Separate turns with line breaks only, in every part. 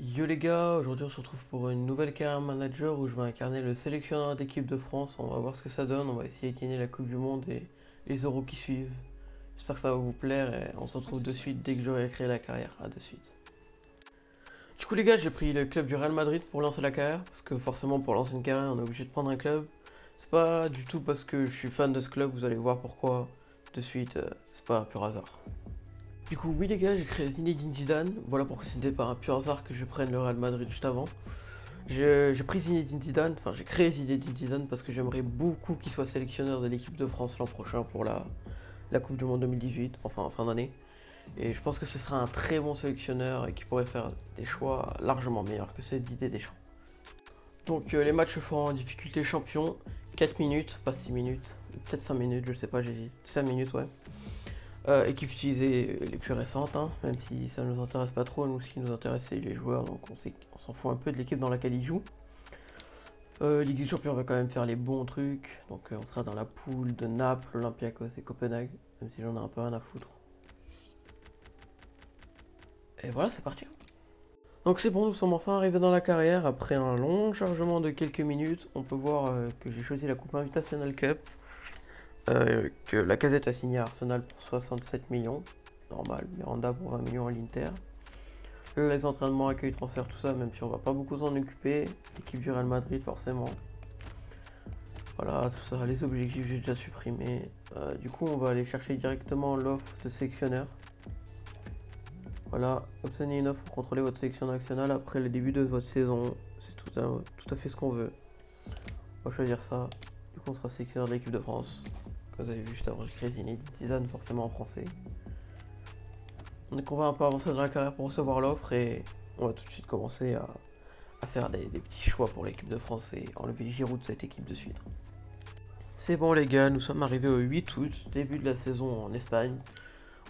Yo les gars, aujourd'hui on se retrouve pour une nouvelle carrière manager où je vais incarner le sélectionneur d'équipe de France. On va voir ce que ça donne, on va essayer de gagner la Coupe du Monde et les euros qui suivent. J'espère que ça va vous plaire et on se retrouve de suite dès que j'aurai créé la carrière. À de suite. Du coup les gars, j'ai pris le club du Real Madrid pour lancer la carrière, parce que forcément pour lancer une carrière on est obligé de prendre un club. C'est pas du tout parce que je suis fan de ce club, vous allez voir pourquoi de suite, c'est pas un pur hasard. Du coup, oui les gars, j'ai créé Zinedine Zidane. Voilà pourquoi c'était par un pur hasard que je prenne le Real Madrid juste avant. J'ai pris Zinedine Zidane, enfin j'ai créé Zinedine Zidane parce que j'aimerais beaucoup qu'il soit sélectionneur de l'équipe de France l'an prochain pour la Coupe du Monde 2018, enfin en fin d'année. Et je pense que ce sera un très bon sélectionneur et qui pourrait faire des choix largement meilleurs que ceux d'idée des champs. Donc les matchs se font en difficulté champion, 4 minutes, pas 6 minutes, peut-être 5 minutes, je sais pas, j'ai dit 5 minutes, ouais. Équipe utilisée les plus récentes, hein, même si ça nous intéresse pas trop, nous ce qui nous intéresse c'est les joueurs, donc on s'en fout un peu de l'équipe dans laquelle ils jouent. Ligue des Champions on va quand même faire les bons trucs, donc on sera dans la poule de Naples, Olympiakos et Copenhague, même si j'en ai un peu rien à foutre. Et voilà, c'est parti. Donc c'est bon, nous sommes enfin arrivés dans la carrière, après un long chargement de quelques minutes, on peut voir que j'ai choisi la Coupe Invitational Cup, que la Lacazette a signé à Arsenal pour 67 millions, normal, Miranda pour 20 millions à l'Inter. Les entraînements, accueil, transfert, tout ça, même si on va pas beaucoup s'en occuper. L'équipe du Real Madrid, forcément. Voilà, tout ça, les objectifs, j'ai déjà supprimé. Du coup, on va aller chercher directement l'offre de sélectionneur. Voilà, obtenez une offre pour contrôler votre sélection nationale après le début de votre saison. C'est tout à fait ce qu'on veut. On va choisir ça. Du coup, on sera sélectionneur de l'équipe de France. Comme vous avez vu juste avant, j'ai créé Zinedine Zidane, forcément en français. Donc on va un peu avancer dans la carrière pour recevoir l'offre et on va tout de suite commencer à faire des petits choix pour l'équipe de France et enlever Giroud de cette équipe de suite. C'est bon les gars, nous sommes arrivés au 8 août, début de la saison en Espagne.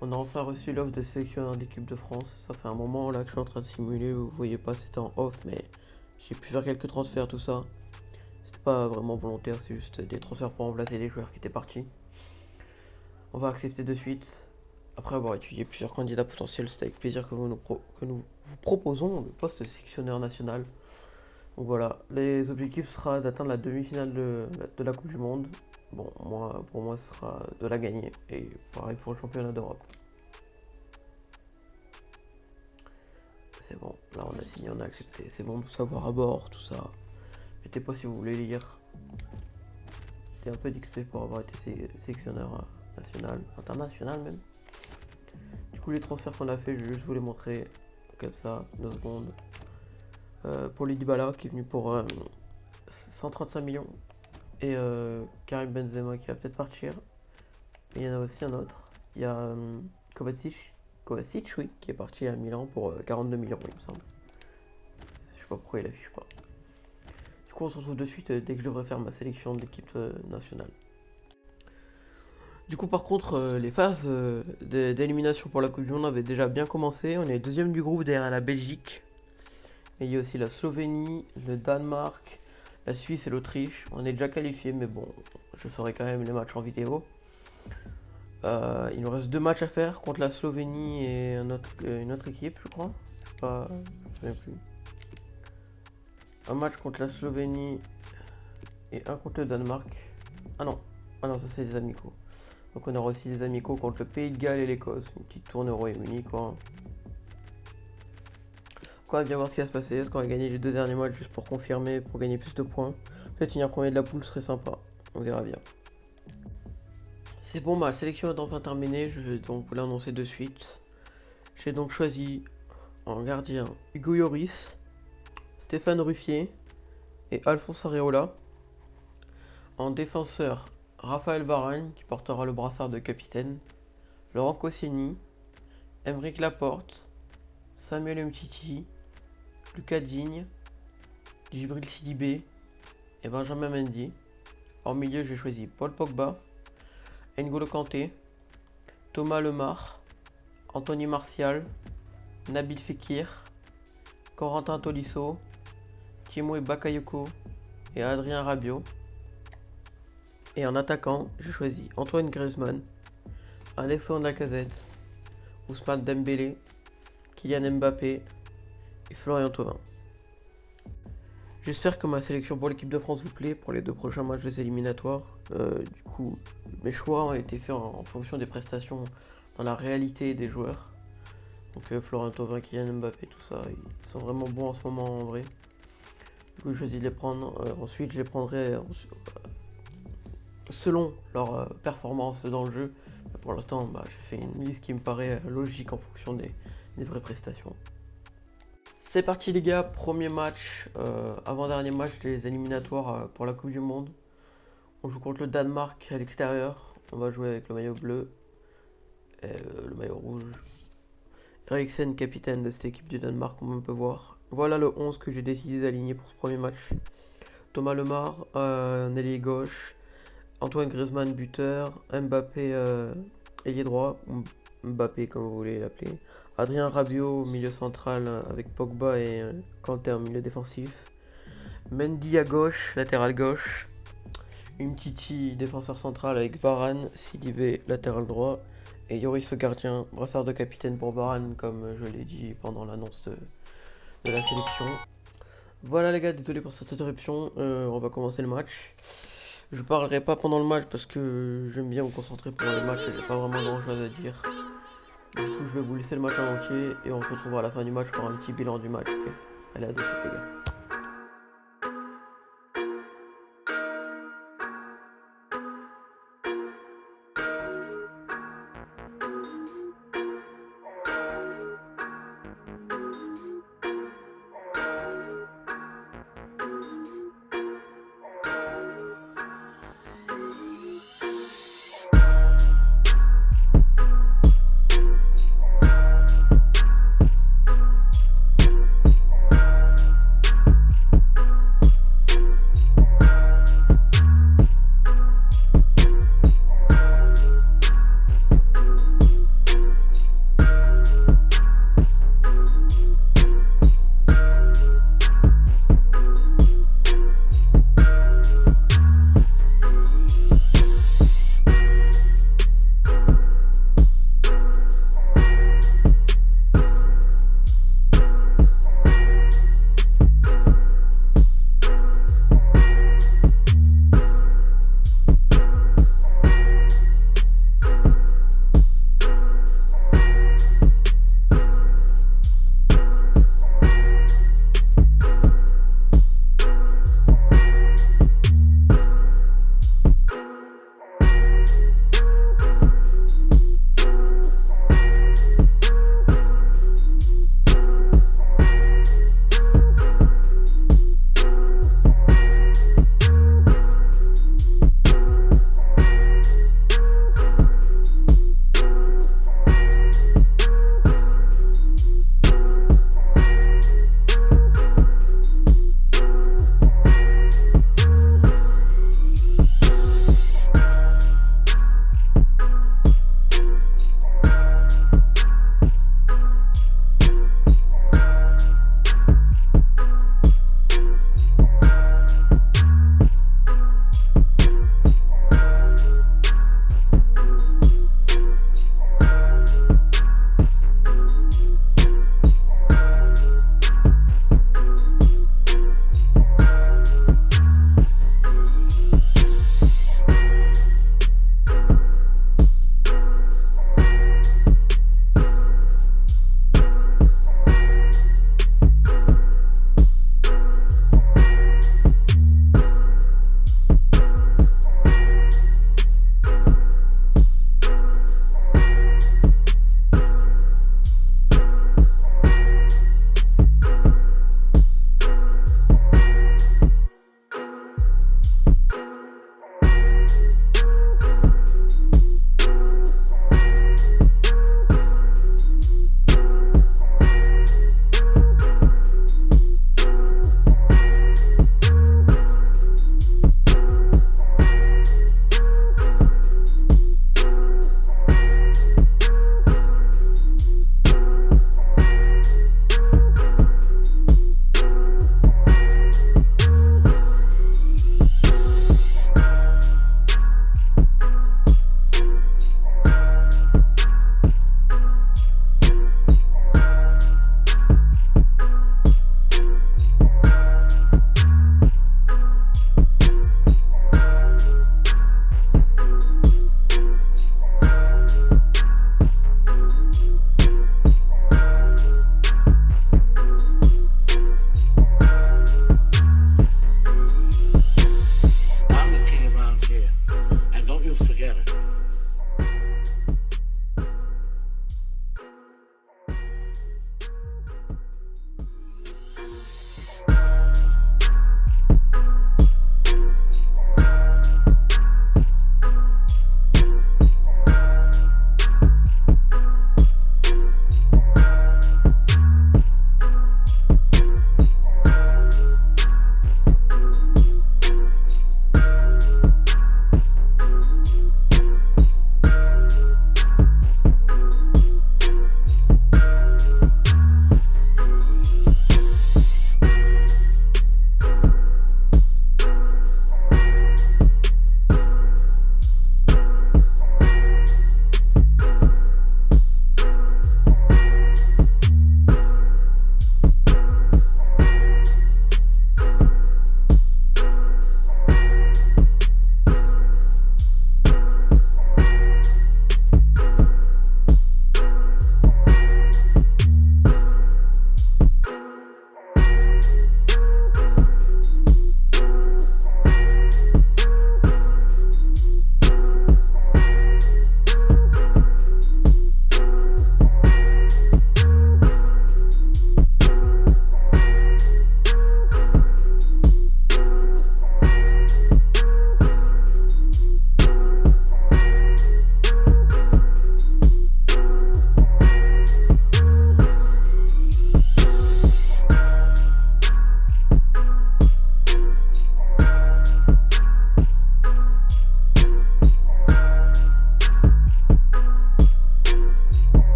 On a enfin reçu l'offre de sélectionneur de l'équipe de France. Ça fait un moment là que je suis en train de simuler, vous voyez pas, c'était en off, mais j'ai pu faire quelques transferts, tout ça. C'était pas vraiment volontaire, c'est juste des transferts pour remplacer les joueurs qui étaient partis. On va accepter de suite. Après avoir étudié plusieurs candidats potentiels, c'est avec plaisir que nous vous proposons le poste de sélectionneur national. Donc voilà, les objectifs sera d'atteindre la demi-finale de la Coupe du Monde. Bon, pour moi, ce sera de la gagner. Et pareil pour le championnat d'Europe. C'est bon, là on a signé, on a accepté. C'est bon de savoir à bord, tout ça. Mettez pas si vous voulez lire. J'ai un peu d'XP pour avoir été sélectionneur national, international même. Du coup, les transferts qu'on a fait, je vais juste vous les montrer comme ça, 2 secondes. Pour Lady Dybala qui est venu pour 135 millions. Et Karim Benzema qui va peut-être partir. Et il y en a aussi un autre. Il y a Kovacic, oui, qui est parti à Milan pour 42 millions, il me semble. Je sais pas pourquoi il affiche pas. Du coup, on se retrouve de suite dès que je devrais faire ma sélection de l'équipe nationale. Du coup, par contre, les phases d'élimination pour la Coupe du Monde avaient déjà bien commencé. On est deuxième du groupe derrière la Belgique. Et il y a aussi la Slovénie, le Danemark, la Suisse et l'Autriche. On est déjà qualifié, mais bon, je ferai quand même les matchs en vidéo. Il nous reste 2 matchs à faire contre la Slovénie et une autre équipe, je crois. Je sais pas, je me souviens plus. Un match contre la Slovénie et un contre le Danemark. Ah non, ça c'est des amicaux. Donc on aura aussi des amicaux contre le Pays de Galles et l'Écosse. Une petite tournée au Royaume-Uni, quoi. On va bien voir ce qui va se passer. Est-ce qu'on va gagner les 2 derniers matchs juste pour confirmer, pour gagner plus de points? Peut-être finir premier de la poule serait sympa. On verra bien. C'est bon, ma sélection est enfin terminée. Je vais donc vous l'annoncer de suite. J'ai donc choisi en gardien Hugo Lloris, Stéphane Ruffier et Alphonse Areola. En défenseur, Raphaël Varane qui portera le brassard de capitaine, Laurent Koscielny, Aymeric Laporte, Samuel Umtiti, Lucas Digne, Djibril Sidibé et Benjamin Mendy. En milieu, j'ai choisi Paul Pogba, N'Golo Kanté, Thomas Lemar, Anthony Martial, Nabil Fekir, Corentin Tolisso, Timo Bakayoko et Adrien Rabiot. Et en attaquant, j'ai choisi Antoine Griezmann, Alexandre Lacazette, Ousmane Dembélé, Kylian Mbappé et Florian Thauvin. J'espère que ma sélection pour l'équipe de France vous plaît pour les 2 prochains matchs des éliminatoires. Du coup, mes choix ont été faits en fonction des prestations dans la réalité des joueurs. Donc Florian Thauvin, Kylian Mbappé, tout ça, ils sont vraiment bons en ce moment en vrai. Du coup, j'ai choisi de les prendre. Ensuite, je les prendrai selon leur performance dans le jeu. Pour l'instant, j'ai fait une liste qui me paraît logique en fonction des vraies prestations. C'est parti les gars, premier match, avant-dernier match des éliminatoires pour la Coupe du Monde. On joue contre le Danemark à l'extérieur. On va jouer avec le maillot bleu et le maillot rouge. Eriksen, capitaine de cette équipe du Danemark, comme on peut voir. Voilà le 11 que j'ai décidé d'aligner pour ce premier match. Thomas Lemar, ailier gauche. Antoine Griezmann, buteur. Mbappé, ailier droit. Mbappé, comme vous voulez l'appeler. Adrien Rabiot, milieu central avec Pogba et Kanté en milieu défensif. Mendy à gauche, latéral gauche. Umtiti, défenseur central avec Varane, Sidibé, latéral droit. Et Yoris, le gardien, brassard de capitaine pour Varane, comme je l'ai dit pendant l'annonce de la sélection. Voilà les gars, désolé pour cette interruption, on va commencer le match. Je parlerai pas pendant le match parce que j'aime bien me concentrer pendant le match et j'ai pas vraiment grand chose à dire. Du coup je vais vous laisser le match en entier et on se retrouvera à la fin du match pour un petit bilan du match. Okay. Allez, à de suite les gars.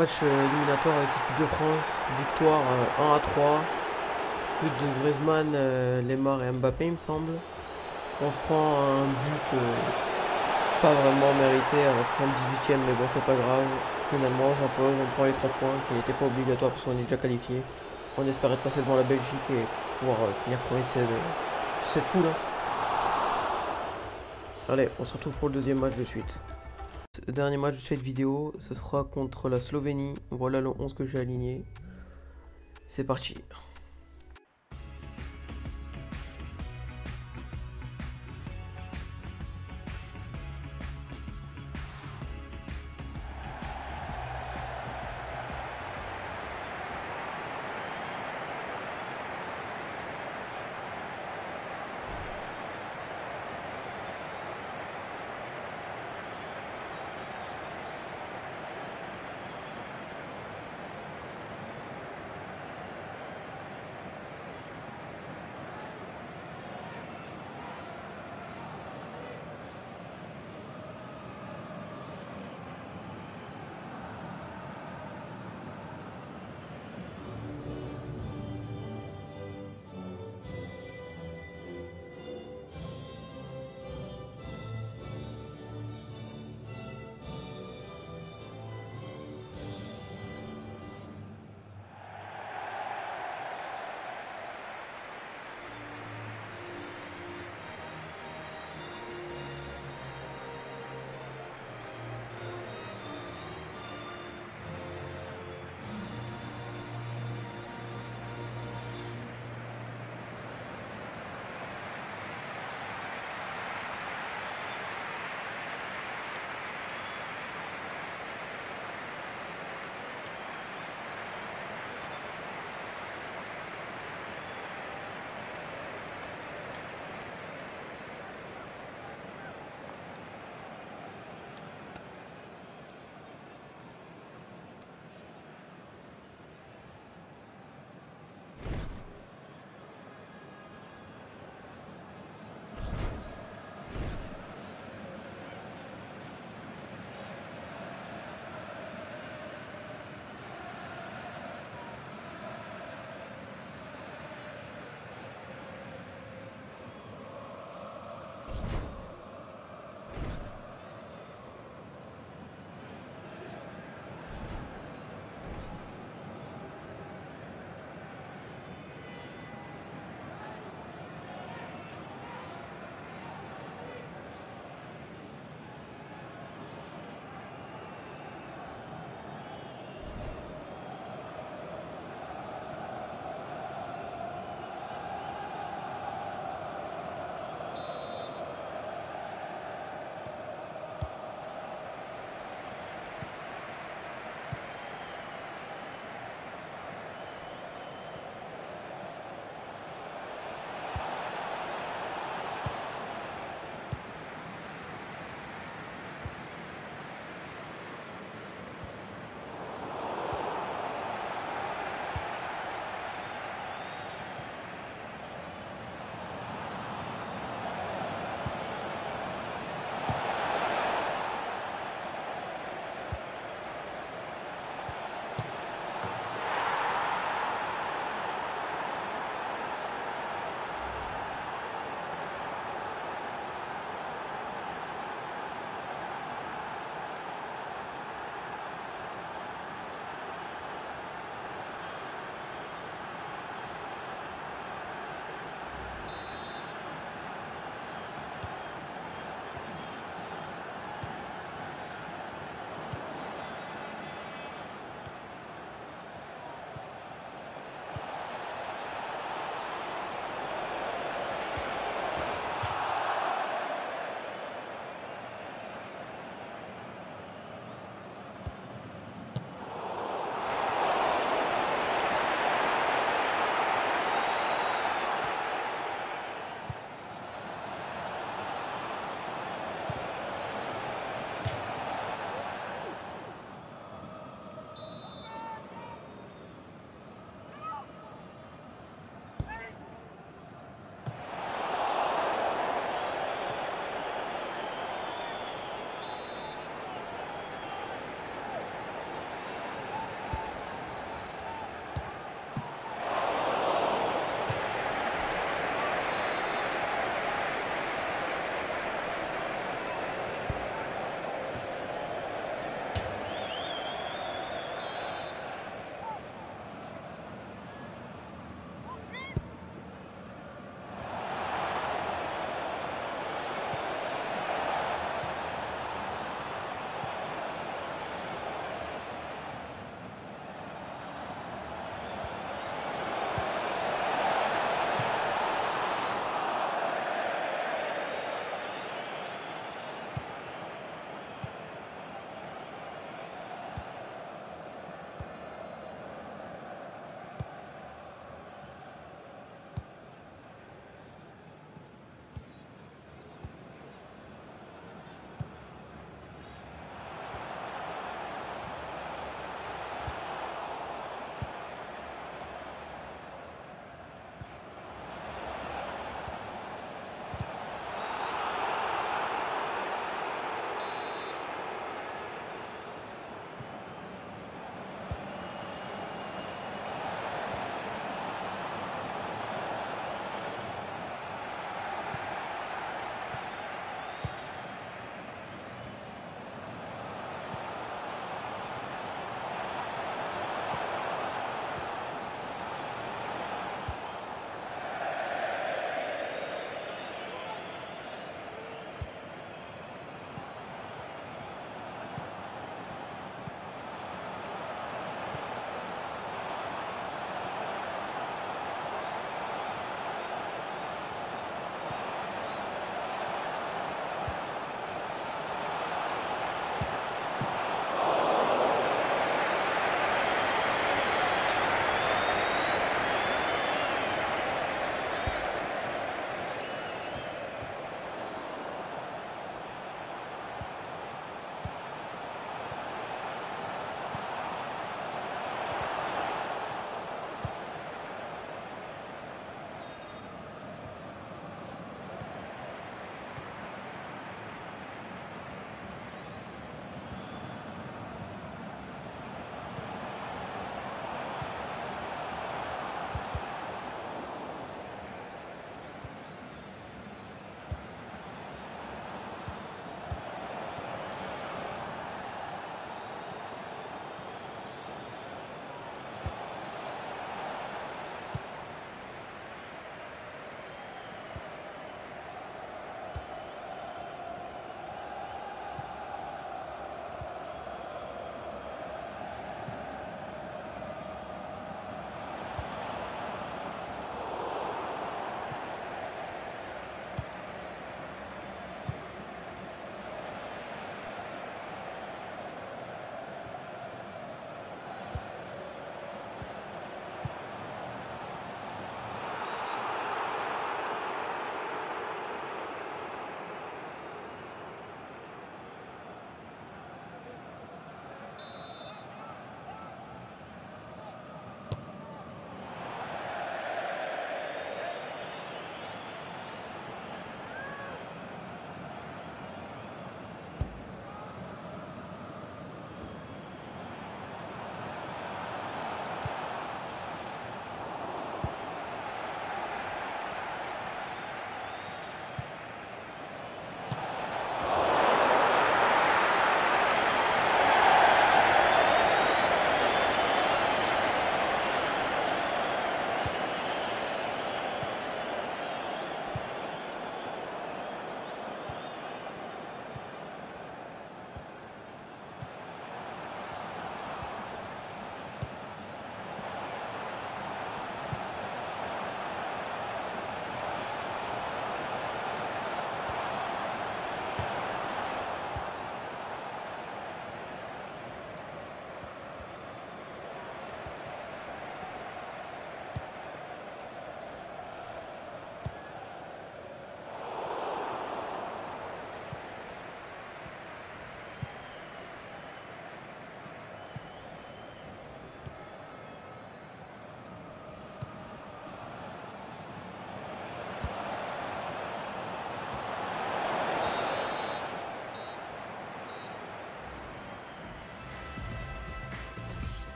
match éliminatoire avec l'équipe de France, victoire 1-3, but de Griezmann, Lemar et Mbappé il me semble. On se prend un but pas vraiment mérité à la 78e, mais bon c'est pas grave. Finalement on s'impose, on prend les 3 points qui n'étaient pas obligatoires parce qu'on est déjà qualifié. On espérait passer devant la Belgique et pouvoir finir premier de cette poule. Hein. Allez, on se retrouve pour le deuxième match de suite. Le dernier match de cette vidéo, ce sera contre la Slovénie. Voilà le 11 que j'ai aligné. C'est parti.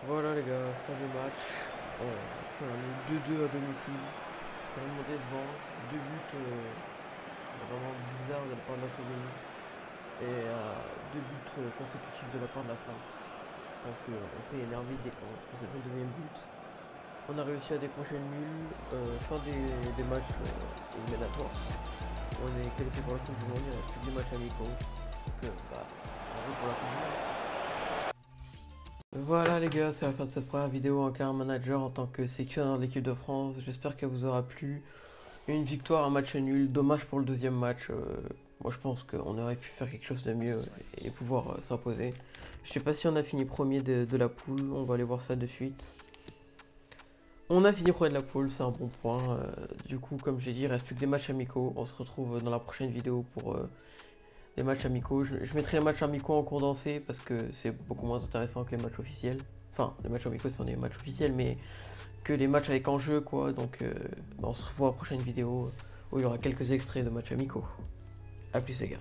Voilà les gars, fin du match. On fait un 2-2 à domicile. Vraiment décevant. Deux buts vraiment bizarres de la part de la Slovénie. Et deux buts consécutifs de la part de la France. Je pense qu'on s'est énervé dès qu'on s'est pris le deuxième but. On a réussi à décrocher le nul. Fin des matchs éliminatoires. On est qualifié pour la Coupe du Monde, il reste plus que des matchs amicaux. Donc, en route pour la Coupe du Monde. Voilà les gars, c'est la fin de cette première vidéo en carrière manager en tant que sélectionneur de l'équipe de France. J'espère qu'elle vous aura plu. Une victoire, un match nul, dommage pour le deuxième match. Moi je pense qu'on aurait pu faire quelque chose de mieux et pouvoir s'imposer. Je sais pas si on a fini premier de la poule, on va aller voir ça de suite. On a fini premier de la poule, c'est un bon point. Du coup, comme j'ai dit, il reste plus que des matchs amicaux. On se retrouve dans la prochaine vidéo pour les matchs amicaux. Je mettrai les matchs amicaux en condensé parce que c'est beaucoup moins intéressant que les matchs officiels. Enfin, les matchs amicaux sont des matchs officiels, mais que les matchs avec enjeu, quoi. Donc, on se revoit à la prochaine vidéo où il y aura quelques extraits de matchs amicaux. A plus, les gars.